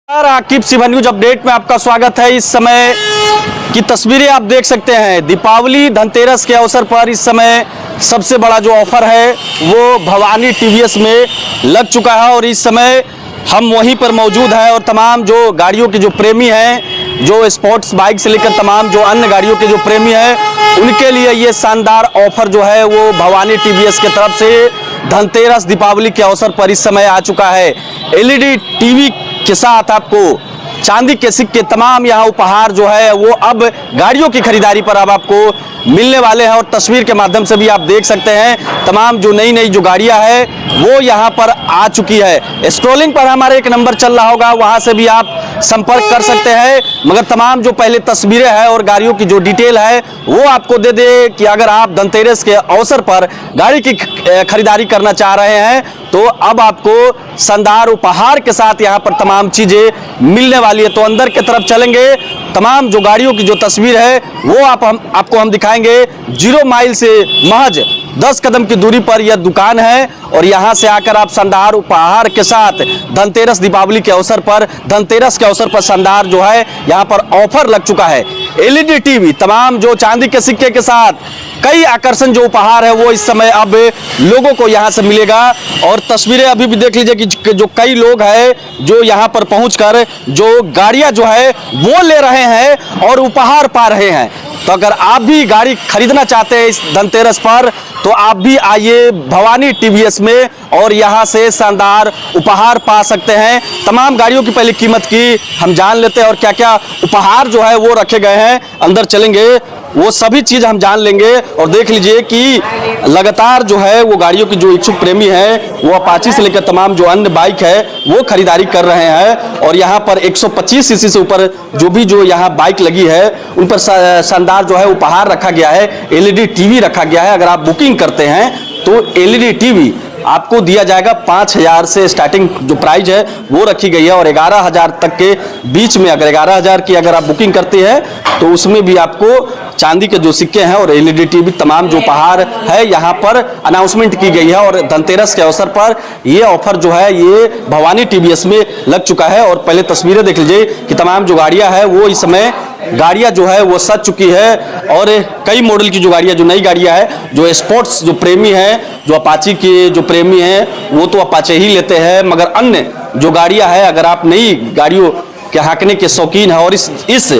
आकिब सिवा news update में आपका स्वागत है। इस समय की तस्वीरें आप देख सकते हैं। दीपावली धनतेरस के अवसर पर इस समय सबसे बड़ा जो ऑफर है वो भवानी टीवीएस में लग चुका है और इस समय हम वहीं पर मौजूद हैं और तमाम जो गाड़ियों के जो प्रेमी हैं, जो स्पोर्ट्स बाइक से लेकर तमाम जो अन्य गाड़ियों के जो प्रेमी हैं, उनके लिए ये शानदार ऑफर जो है वो भवानी टीवीएस की तरफ से धनतेरस दीपावली के अवसर पर इस समय आ चुका है। एलईडी टीवी के साथ आपको चांदी के सिक्के तमाम यहाँ उपहार जो है वो अब गाड़ियों की खरीदारी पर अब आपको मिलने वाले हैं और तस्वीर के माध्यम से भी आप देख सकते हैं तमाम जो नई नई जो गाड़ियां हैं वो यहाँ पर आ चुकी है। स्क्रॉलिंग पर हमारा एक नंबर चल रहा होगा, वहां से भी आप संपर्क कर सकते हैं। मगर तमाम जो पहले तस्वीरें हैं और गाड़ियों की जो डिटेल है वो आपको दे दे कि अगर आप धनतेरस के अवसर पर गाड़ी की खरीदारी करना चाह रहे हैं तो अब आपको शानदार उपहार के साथ यहाँ पर तमाम चीजें मिलने वाली है। तो अंदर की तरफ चलेंगे, तमाम जो गाड़ियों की जो तस्वीर है वो आपको हम दिखाएंगे। 0 माइल से महज 10 कदम की दूरी पर यह दुकान है और यहाँ से आकर आप शानदार उपहार के साथ धनतेरस दीपावली के अवसर पर, धनतेरस के अवसर पर शानदार जो है यहाँ पर ऑफर लग चुका है। एलईडी टीवी तमाम जो चांदी के सिक्के के साथ कई आकर्षण जो उपहार है वो इस समय अब लोगों को यहाँ से मिलेगा। और तस्वीरें अभी भी देख लीजिए कि जो कई लोग हैं जो यहाँ पर पहुंचकर जो गाड़ियां जो है वो ले रहे हैं और उपहार पा रहे हैं। तो अगर आप भी गाड़ी खरीदना चाहते हैं इस धनतेरस पर तो आप भी आइए भवानी टीवीएस में और यहाँ से शानदार उपहार पा सकते हैं। तमाम गाड़ियों की पहले कीमत की हम जान लेते हैं और क्या क्या उपहार जो है वो रखे गए हैं। अंदर चलेंगे, वो सभी चीज हम जान लेंगे। और देख लीजिए कि लगातार जो है वो गाड़ियों की जो इच्छुक प्रेमी हैं वो अपाची से लेकर तमाम जो अन्य बाइक है वो खरीदारी कर रहे हैं। और यहाँ पर 125 सीसी से ऊपर जो यहाँ बाइक लगी है उन पर शानदार जो है उपहार रखा गया है, एलईडी टीवी रखा गया है। अगर आप बुकिंग करते हैं तो एलईडी टीवी आपको दिया जाएगा 5000 से स्टार्टिंग जो प्राइस है वो रखी गई है और 11000 तक के बीच में। अगर 11000 की अगर आप बुकिंग करते हैं तो उसमें भी आपको चांदी के जो सिक्के हैं और एलईडी टीवी तमाम जो उपहार है यहाँ पर अनाउंसमेंट की गई है। और धनतेरस के अवसर पर ये ऑफर जो है ये भवानी टीवीएस में लग चुका है। और पहले तस्वीरें देख लीजिए कि तमाम जो गाड़ियां हैं वो इस समय गाड़ियां जो है वो सज चुकी है और कई मॉडल की जो गाड़ियां, जो नई गाड़ियां हैं, जो स्पोर्ट्स जो प्रेमी हैं, जो अपाची के जो प्रेमी हैं वो तो अपाचे ही लेते हैं। मगर अन्य जो गाड़ियां हैं, अगर आप नई गाड़ियों के हाँकने के शौकीन हैं और इस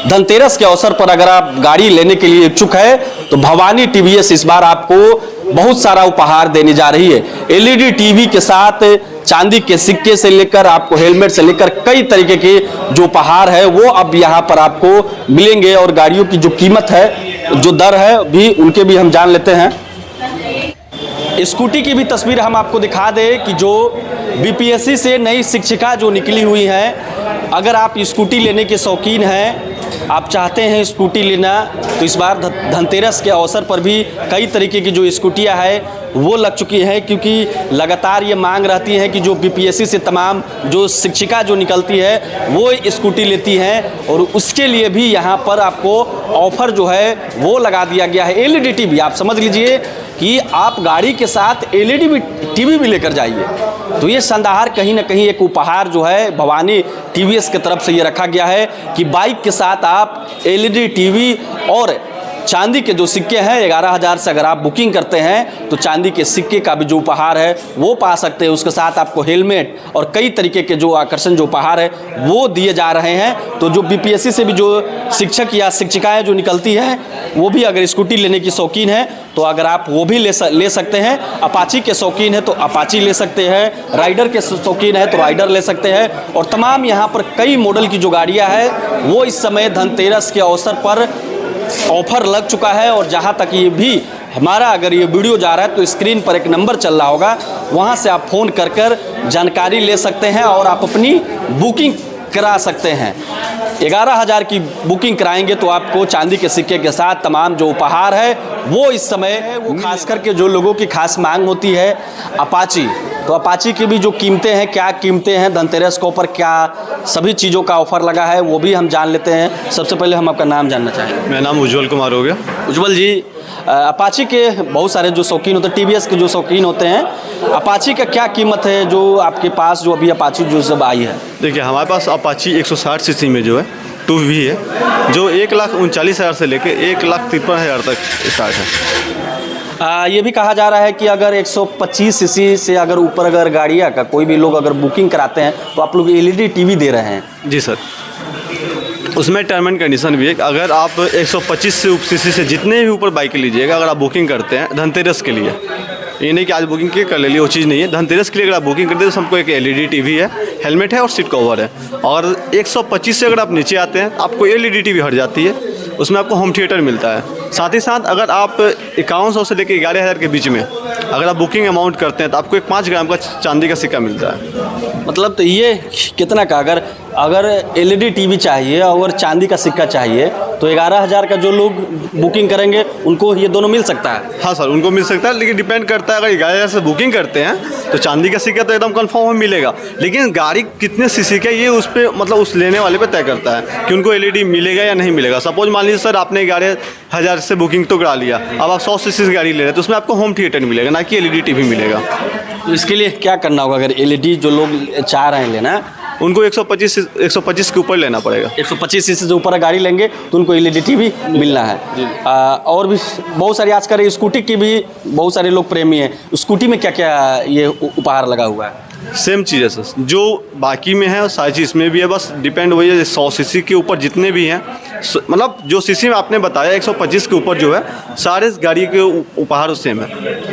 धनतेरस के अवसर पर अगर आप गाड़ी लेने के लिए इच्छुक है तो भवानी टीवीएस इस बार आपको बहुत सारा उपहार देने जा रही है। एलईडी टीवी के साथ चांदी के सिक्के से लेकर आपको हेलमेट से लेकर कई तरीके के जो उपहार है वो अब यहाँ पर आपको मिलेंगे। और गाड़ियों की जो कीमत है, जो दर है भी उनके भी हम जान लेते हैं। स्कूटी की भी तस्वीर हम आपको दिखा दें कि जो बीपीएससी से नई शिक्षिका जो निकली हुई हैं, अगर आप स्कूटी लेने के शौकीन हैं, आप चाहते हैं स्कूटी लेना, तो इस बार धनतेरस के अवसर पर भी कई तरीके की जो स्कूटियां हैं वो लग चुकी हैं। क्योंकि लगातार ये मांग रहती है कि जो बीपीएससी से तमाम जो शिक्षिका जो निकलती है वो स्कूटी लेती हैं और उसके लिए भी यहाँ पर आपको ऑफर जो है वो लगा दिया गया है। एलईडी टीवी आप समझ लीजिए कि आप गाड़ी के साथ एलईडी टीवी भी लेकर जाइए। तो ये शानदार कहीं ना कहीं एक उपहार जो है भवानी टीवीएस की तरफ से ये रखा गया है कि बाइक के साथ आप एलईडी टीवी और चांदी के जो सिक्के हैं 11000 से अगर आप बुकिंग करते हैं तो चांदी के सिक्के का भी जो उपहार है वो पा सकते हैं। उसके साथ आपको हेलमेट और कई तरीके के जो आकर्षण जो उपहार है वो दिए जा रहे हैं। तो जो बीपीएससी से भी जो शिक्षक या शिक्षिकाएं जो निकलती हैं वो भी अगर स्कूटी लेने की शौकीन है तो अगर आप वो भी ले सकते हैं। अपाची के शौकीन है तो अपाची ले सकते हैं, राइडर के शौकीन है तो राइडर ले सकते हैं। और तमाम यहाँ पर कई मॉडल की जो गाड़ियाँ हैं वो इस समय धनतेरस के अवसर पर ऑफर लग चुका है। और जहां तक ये भी हमारा अगर ये वीडियो जा रहा है तो स्क्रीन पर एक नंबर चल रहा होगा, वहां से आप फ़ोन कर जानकारी ले सकते हैं और आप अपनी बुकिंग करा सकते हैं। 11000 की बुकिंग कराएंगे तो आपको चांदी के सिक्के के साथ तमाम जो उपहार है वो इस समय वो खास करके जो लोगों की खास मांग होती है अपाची, तो अपाची की भी जो कीमतें हैं, क्या कीमतें हैं धनतेरस के ऊपर, क्या सभी चीज़ों का ऑफर लगा है, वो भी हम जान लेते हैं। सबसे पहले हम आपका नाम जानना चाहेंगे। मेरा नाम उज्जवल कुमार हो गया। उज्जवल जी, अपाची के बहुत सारे जो शौकीन होते हैं, टीवीएस के जो शौकीन होते हैं, अपाची का क्या कीमत है जो आपके पास जो अभी अपाची जो सब आई है? देखिए, हमारे पास अपाची 160 सीसी में जो है 2V है, जो 1,39,000 से लेके 1,53,000 तक स्टार्ट है। ये भी कहा जा रहा है कि अगर 125 सीसी से अगर ऊपर अगर गाड़ियाँ का कोई भी लोग अगर बुकिंग कराते हैं तो आप लोग LED टीवी दे रहे हैं। जी सर, उसमें टर्म एंड कंडीशन भी है कि अगर आप 125 सीसी से जितने भी ऊपर बाइक लीजिएगा, अगर आप बुकिंग करते हैं धनतेरस के लिए, ये नहीं कि आज बुकिंग के कर ले ली, वो चीज़ नहीं है। धनतेरस के लिए अगर आप बुकिंग करते हैं तो हमको एक LED टीवी है, हेलमेट है और सीट कवर है। और 125 से अगर आप नीचे आते हैं तो आपको LED टीवी हट जाती है, उसमें आपको होम थिएटर मिलता है। साथ ही साथ अगर आप 5100 से लेकर 11,000 के बीच में अगर आप बुकिंग अमाउंट करते हैं तो आपको एक 5 ग्राम का चांदी का सिक्का मिलता है। मतलब तो ये कितना का अगर LED टीवी चाहिए और चांदी का सिक्का चाहिए तो 11,000 का जो लोग बुकिंग करेंगे उनको ये दोनों मिल सकता है? हाँ सर, उनको मिल सकता है, लेकिन डिपेंड करता है। अगर 11,000 से बुकिंग करते हैं तो चांदी का सिक्का तो एकदम कंफर्म मिलेगा, लेकिन गाड़ी कितने सीसी का ये उस पर मतलब उस लेने वाले पे तय करता है कि उनको LED मिलेगा या नहीं मिलेगा। सपोज मान लीजिए सर, आपने 11,000 से बुकिंग तो करा लिया, अब आप 100 सीसी की गाड़ी ले रहे हैं तो उसमें आपको होम थिएटर मिलेगा, ना कि LED टीवी मिलेगा। तो इसके लिए क्या करना होगा? अगर LED जो लोग चाह रहे हैं लेना, उनको 125 के ऊपर लेना पड़ेगा। 125 सीसी से ऊपर गाड़ी लेंगे तो उनको LED टीवी मिलना है। और भी बहुत सारी आजकल स्कूटी की भी बहुत सारे लोग प्रेमी हैं, स्कूटी में क्या क्या ये उपहार लगा हुआ है? सेम चीज़ है सर, जो बाकी में है और सारी चीज़ इसमें भी है, बस डिपेंड वही है 100 सीसी के ऊपर जितने भी हैं, मतलब जो सीसी में आपने बताया 125 के ऊपर जो है सारे गाड़ी के उपहार सेम है।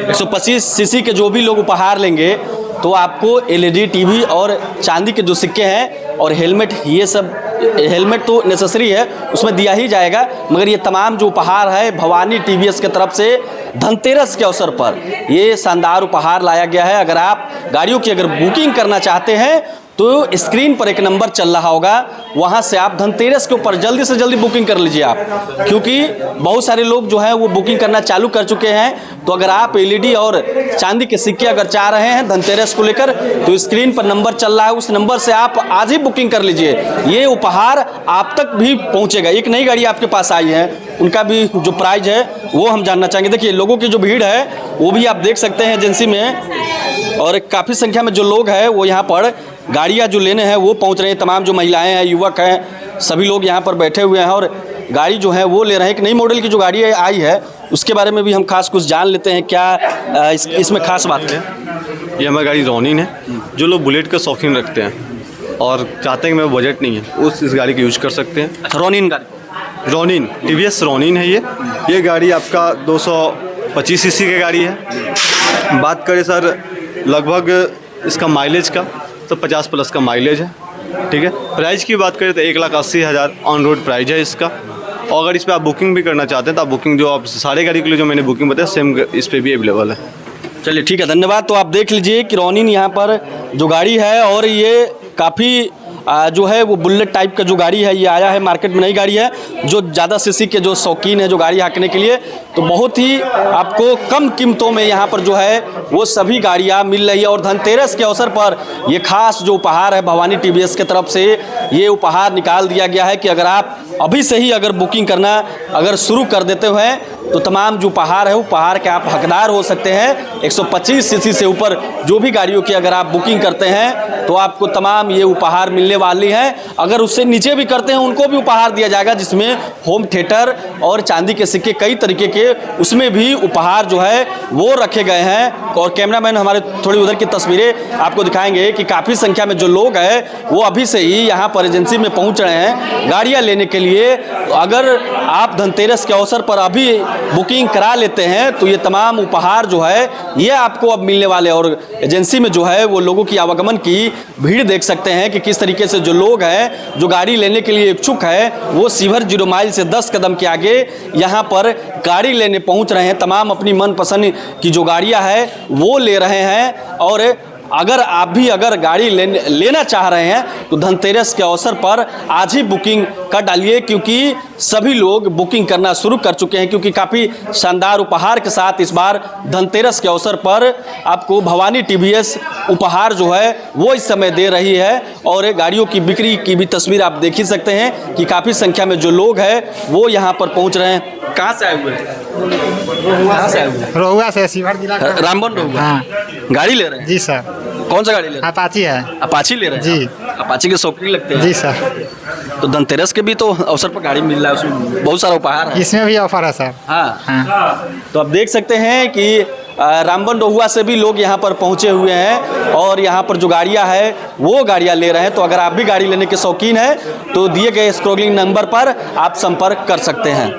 125 सीसी के जो भी लोग उपहार लेंगे तो आपको LED टीवी और चांदी के जो सिक्के हैं और हेलमेट, ये सब, हेलमेट तो नेसेसरी है, उसमें दिया ही जाएगा, मगर ये तमाम जो उपहार है भवानी टीवीएस की तरफ से धनतेरस के अवसर पर ये शानदार उपहार लाया गया है। अगर आप गाड़ियों की अगर बुकिंग करना चाहते हैं तो स्क्रीन पर एक नंबर चल रहा होगा, वहाँ से आप धनतेरस के ऊपर जल्दी से जल्दी बुकिंग कर लीजिए आप, क्योंकि बहुत सारे लोग जो हैं वो बुकिंग करना चालू कर चुके हैं। तो अगर आप LED और चांदी के सिक्के अगर चाह रहे हैं धनतेरस को लेकर तो स्क्रीन पर नंबर चल रहा है, उस नंबर से आप आज ही बुकिंग कर लीजिए, ये उपहार आप तक भी पहुँचेगा। एक नई गाड़ी आपके पास आई है, उनका भी जो प्राइस है वो हम जानना चाहेंगे। देखिए, लोगों की जो भीड़ है वो भी आप देख सकते हैं एजेंसी में, और काफ़ी संख्या में जो लोग हैं वो यहाँ पर गाड़ियाँ जो लेने हैं वो पहुँच रहे हैं। तमाम जो महिलाएं हैं, युवक हैं, सभी लोग यहाँ पर बैठे हुए हैं और गाड़ी जो है वो ले रहे हैं। एक नई मॉडल की जो गाड़ी आई है उसके बारे में भी हम खास कुछ जान लेते हैं, क्या इसमें खास बात है? ये हमारी गाड़ी रोनिन है। जो लोग बुलेट का शौकीन रखते हैं और चाहते हैं कि मेरा बजट नहीं है, उस इस गाड़ी को यूज कर सकते हैं। अच्छा, रोनिन गाड़ी, रोनिन TVS रोनिन है ये गाड़ी आपका 225 सीसी की गाड़ी है। बात करें सर लगभग इसका माइलेज का तो 50+ का माइलेज है, ठीक है। प्राइस की बात करें तो 1,80,000 ऑन रोड प्राइस है इसका। और अगर इस पर आप बुकिंग भी करना चाहते हैं तो आप बुकिंग जो आप सारे गाड़ी के लिए जो मैंने बुकिंग बताया सेम इस पर भी अवेलेबल है। चलिए ठीक है, धन्यवाद। तो आप देख लीजिए कि रोनिन यहाँ पर जो गाड़ी है, और ये काफ़ी जो है वो बुलेट टाइप का जो गाड़ी है ये आया है मार्केट में, नई गाड़ी है। जो ज़्यादा सीसी के जो शौकीन है जो गाड़ी हाँकने के लिए, तो बहुत ही आपको कम कीमतों में यहाँ पर जो है वो सभी गाड़ियाँ मिल रही है। और धनतेरस के अवसर पर ये खास जो उपहार है भवानी टीवीएस के तरफ से ये उपहार निकाल दिया गया है कि अगर आप अभी से ही अगर बुकिंग करना अगर शुरू कर देते हैं तो तमाम जो उपहार है उपहार के आप हकदार हो सकते हैं। 125 सीसी से ऊपर जो भी गाड़ियों की अगर आप बुकिंग करते हैं तो आपको तमाम ये उपहार मिलने वाली हैं। अगर उससे नीचे भी करते हैं उनको भी उपहार दिया जाएगा, जिसमें होम थिएटर और चांदी के सिक्के कई तरीके के उसमें भी उपहार जो है वो रखे गए हैं। और कैमरामैन हमारे थोड़ी उधर की तस्वीरें आपको दिखाएंगे कि काफ़ी संख्या में जो लोग हैं वो अभी से ही यहाँ पर एजेंसी में पहुँच रहे हैं गाड़ियाँ लेने के लिए। अगर आप धनतेरस के अवसर पर अभी बुकिंग करा लेते हैं तो ये तमाम उपहार जो है ये आपको अब मिलने वाले। और एजेंसी में जो है वो लोगों की आवागमन की भीड़ देख सकते हैं कि किस तरीके से जो लोग हैं जो गाड़ी लेने के लिए इच्छुक है वो शिवहर 0 माइल से 10 कदम के आगे यहाँ पर गाड़ी लेने पहुँच रहे हैं। तमाम अपनी मनपसंद की जो गाड़ियाँ हैं वो ले रहे हैं। और अगर आप भी अगर गाड़ी लेना चाह रहे हैं तो धनतेरस के अवसर पर आज ही बुकिंग कर डालिए, क्योंकि सभी लोग बुकिंग करना शुरू कर चुके हैं, क्योंकि काफ़ी शानदार उपहार के साथ इस बार धनतेरस के अवसर पर आपको भवानी टीवीएस उपहार जो है वो इस समय दे रही है। और गाड़ियों की बिक्री की भी तस्वीर आप देख ही सकते हैं कि काफ़ी संख्या में जो लोग हैं वो यहाँ पर पहुँच रहे हैं। कहाँ से आए हुए हैं? कहाँ से आए हुए हैं? रोहुआ से, शिवहर जिला का। रामबन रोहुआ। हाँ गाड़ी ले रहे हैं? जी सर। कौन सा गाड़ी ले रहे हैं? अपाची है। अपाची ले रहे हैं? जी। अपाची के शौकीन लगते हैं? जी सर। तो धनतेरस के भी तो अवसर पर गाड़ी मिल रहा है, उसमें बहुत सारा उपहार है। इसमें भी ऑफर है सर। हाँ। हाँ तो आप देख सकते हैं कि रामबन रोहुआ से भी लोग यहाँ पर पहुँचे हुए हैं और यहाँ पर जो गाड़ियाँ हैं वो गाड़ियाँ ले रहे हैं। तो अगर आप भी गाड़ी लेने के शौकीन हैं तो दिए गए स्क्रॉलिंग नंबर पर आप संपर्क कर सकते हैं।